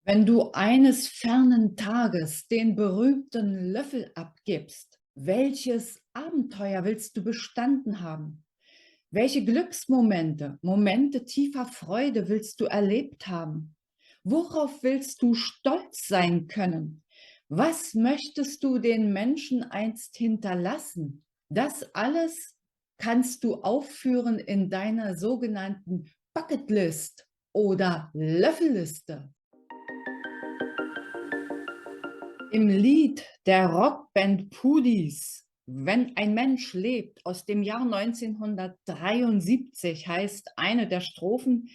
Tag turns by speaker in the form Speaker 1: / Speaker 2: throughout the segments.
Speaker 1: Wenn du eines fernen Tages den berühmten Löffel abgibst, welches Abenteuer willst du bestanden haben? Welche Glücksmomente, Momente tiefer Freude willst du erlebt haben? Worauf willst du stolz sein können? Was möchtest du den Menschen einst hinterlassen? Das alles kannst du aufführen in deiner sogenannten Bucketlist oder Löffelliste. Im Lied der Rockband Puhdys „Wenn ein Mensch lebt" aus dem Jahr 1973 heißt eine der Strophen: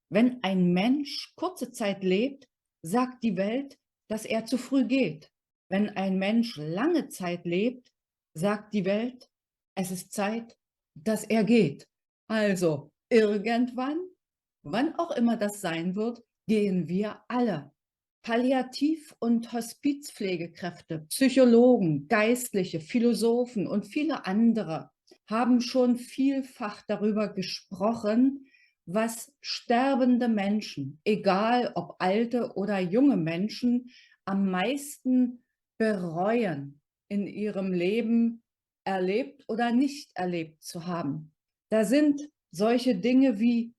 Speaker 1: „Wenn ein Mensch kurze Zeit lebt, sagt die Welt, dass er zu früh geht. Wenn ein Mensch lange Zeit lebt, sagt die Welt, es ist Zeit, dass er geht." Also irgendwann, wann auch immer das sein wird, gehen wir alle. Palliativ- und Hospizpflegekräfte, Psychologen, Geistliche, Philosophen und viele andere haben schon vielfach darüber gesprochen, was sterbende Menschen, egal ob alte oder junge Menschen, am meisten bereuen in ihrem Leben erlebt oder nicht erlebt zu haben. Da sind solche Dinge wie: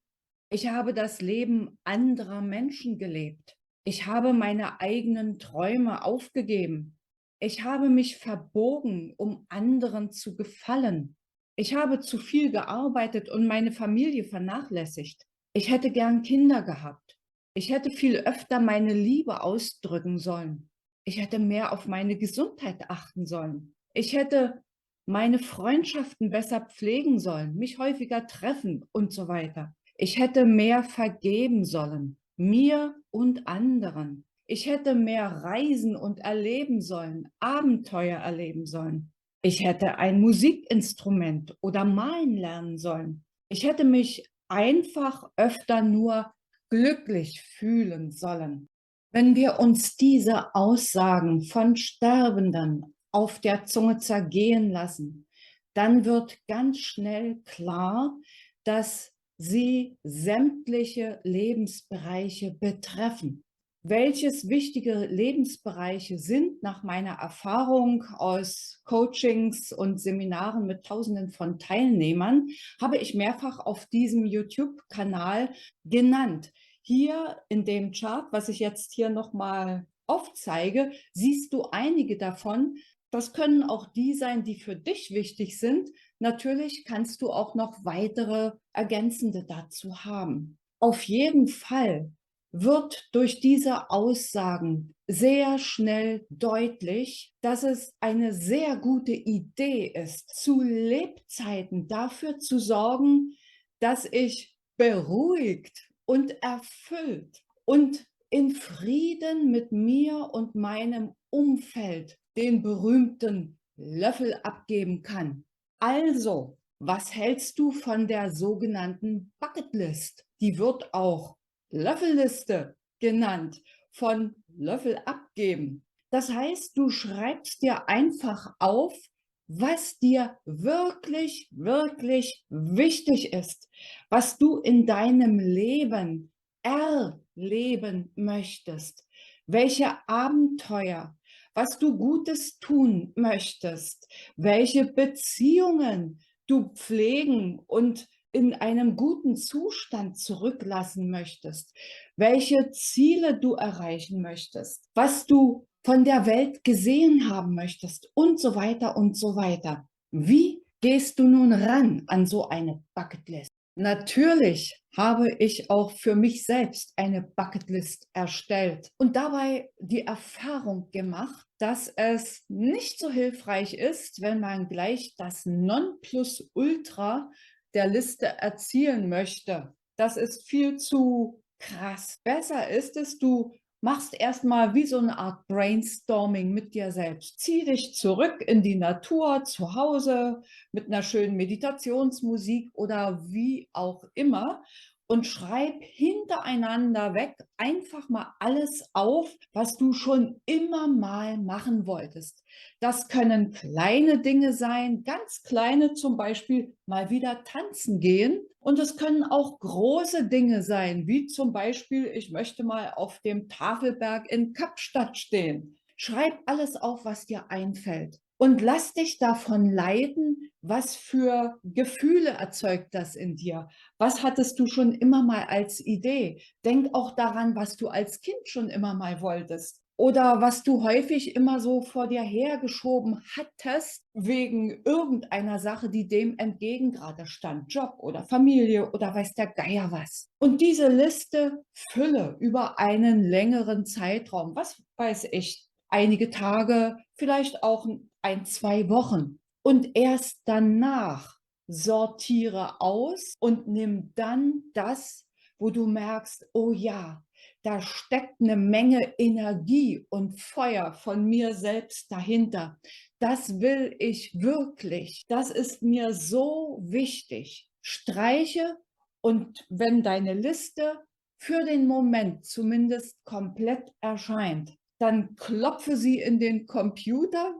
Speaker 1: Ich habe das Leben anderer Menschen gelebt. Ich habe meine eigenen Träume aufgegeben. Ich habe mich verbogen, um anderen zu gefallen. Ich habe zu viel gearbeitet und meine Familie vernachlässigt. Ich hätte gern Kinder gehabt. Ich hätte viel öfter meine Liebe ausdrücken sollen. Ich hätte mehr auf meine Gesundheit achten sollen. Ich hätte meine Freundschaften besser pflegen sollen, mich häufiger treffen und so weiter. Ich hätte mehr vergeben sollen, mir und anderen. Ich hätte mehr reisen und erleben sollen, Abenteuer erleben sollen. Ich hätte ein Musikinstrument oder malen lernen sollen. Ich hätte mich einfach öfter nur glücklich fühlen sollen. Wenn wir uns diese Aussagen von Sterbenden auf der Zunge zergehen lassen, dann wird ganz schnell klar, dass sie sämtliche Lebensbereiche betreffen. Welches wichtige Lebensbereiche sind nach meiner Erfahrung aus Coachings und Seminaren mit Tausenden von Teilnehmern, habe ich mehrfach auf diesem YouTube-Kanal genannt. Hier in dem Chart, was ich jetzt hier nochmal aufzeige, siehst du einige davon. Das können auch die sein, die für dich wichtig sind. Natürlich kannst du auch noch weitere ergänzende dazu haben. Auf jeden Fall wird durch diese Aussagen sehr schnell deutlich, dass es eine sehr gute Idee ist, zu Lebzeiten dafür zu sorgen, dass ich beruhigt und erfüllt und in Frieden mit mir und meinem Umfeld den berühmten Löffel abgeben kann. Also, was hältst du von der sogenannten Bucketlist? Die wird auch Löffelliste genannt, von Löffel abgeben. Das heißt, du schreibst dir einfach auf, was dir wirklich, wirklich wichtig ist, was du in deinem Leben erleben möchtest, welche Abenteuer, was du Gutes tun möchtest, welche Beziehungen du pflegen und in einem guten Zustand zurücklassen möchtest, welche Ziele du erreichen möchtest, was du von der Welt gesehen haben möchtest und so weiter und so weiter. Wie gehst du nun ran an so eine Bucketlist? Natürlich habe ich auch für mich selbst eine Bucketlist erstellt und dabei die Erfahrung gemacht, dass es nicht so hilfreich ist, wenn man gleich das Nonplusultra der Liste erzielen möchte. Das ist viel zu krass. Besser ist es, du machst erstmal wie so eine Art Brainstorming mit dir selbst. Zieh dich zurück in die Natur, zu Hause, mit einer schönen Meditationsmusik oder wie auch immer und schreib hintereinander weg einfach mal alles auf, was du schon immer mal machen wolltest. Das können kleine Dinge sein, ganz kleine, zum Beispiel mal wieder tanzen gehen. Und es können auch große Dinge sein, wie zum Beispiel, ich möchte mal auf dem Tafelberg in Kapstadt stehen. Schreib alles auf, was dir einfällt. Und lass dich davon leiten, was für Gefühle erzeugt das in dir. Was hattest du schon immer mal als Idee? Denk auch daran, was du als Kind schon immer mal wolltest. Oder was du häufig immer so vor dir hergeschoben hattest, wegen irgendeiner Sache, die dem entgegen gerade stand. Job oder Familie oder weiß der Geier was. Und diese Liste fülle über einen längeren Zeitraum. Was weiß ich, einige Tage, vielleicht auch ein, 2 Wochen. Und erst danach sortiere aus und nimm dann das, wo du merkst, oh ja, da steckt eine Menge Energie und Feuer von mir selbst dahinter. Das will ich wirklich. Das ist mir so wichtig. Streiche, und wenn deine Liste für den Moment zumindest komplett erscheint, dann klopfe sie in den Computer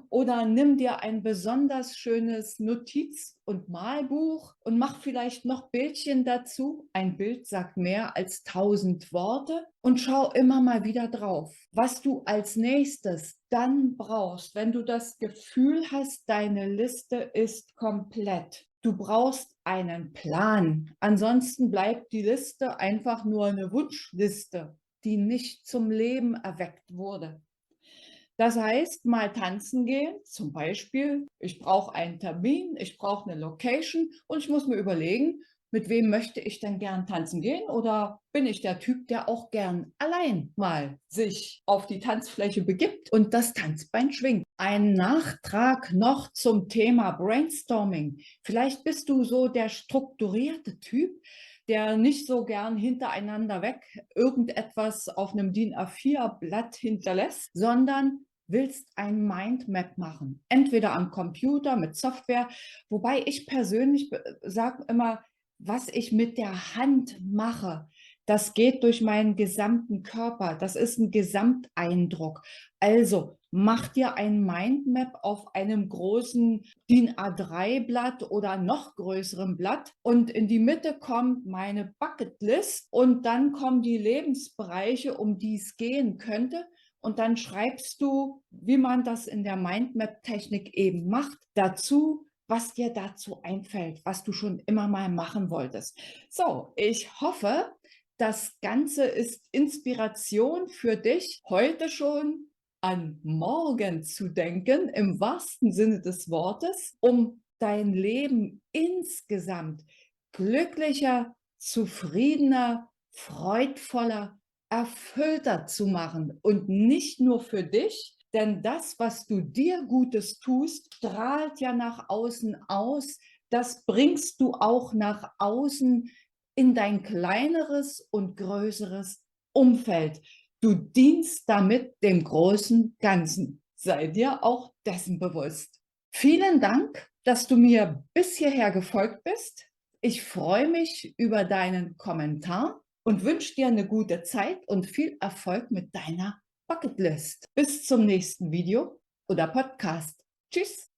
Speaker 1: oder nimm dir ein besonders schönes Notiz- und Malbuch und mach vielleicht noch Bildchen dazu. Ein Bild sagt mehr als 1000 Worte und schau immer mal wieder drauf, was du als nächstes dann brauchst, wenn du das Gefühl hast, deine Liste ist komplett. Du brauchst einen Plan. Ansonsten bleibt die Liste einfach nur eine Wunschliste, die nicht zum Leben erweckt wurde. Das heißt, mal tanzen gehen, zum Beispiel, ich brauche einen Termin, ich brauche eine Location und ich muss mir überlegen, mit wem möchte ich denn gern tanzen gehen, oder bin ich der Typ, der auch gern allein mal sich auf die Tanzfläche begibt und das Tanzbein schwingt. Ein Nachtrag noch zum Thema Brainstorming. Vielleicht bist du so der strukturierte Typ, der nicht so gern hintereinander weg irgendetwas auf einem DIN A4-Blatt hinterlässt, sondern willst ein Mindmap machen. Entweder am Computer mit Software, wobei ich persönlich sage immer, was ich mit der Hand mache, das geht durch meinen gesamten Körper. Das ist ein Gesamteindruck. Also mach dir ein Mindmap auf einem großen DIN A3-Blatt oder noch größerem Blatt und in die Mitte kommt meine Bucketlist und dann kommen die Lebensbereiche, um die es gehen könnte. Und dann schreibst du, wie man das in der Mindmap-Technik eben macht, dazu, was dir dazu einfällt, was du schon immer mal machen wolltest. So, ich hoffe, das Ganze ist Inspiration für dich, heute schon an morgen zu denken, im wahrsten Sinne des Wortes, um dein Leben insgesamt glücklicher, zufriedener, freudvoller, erfüllter zu machen und nicht nur für dich, denn das, was du dir Gutes tust, strahlt ja nach außen aus. Das bringst du auch nach außen in dein kleineres und größeres Umfeld. Du dienst damit dem großen Ganzen. Sei dir auch dessen bewusst. Vielen Dank, dass du mir bis hierher gefolgt bist. Ich freue mich über deinen Kommentar und wünsche dir eine gute Zeit und viel Erfolg mit deiner Bucketlist. Bis zum nächsten Video oder Podcast. Tschüss.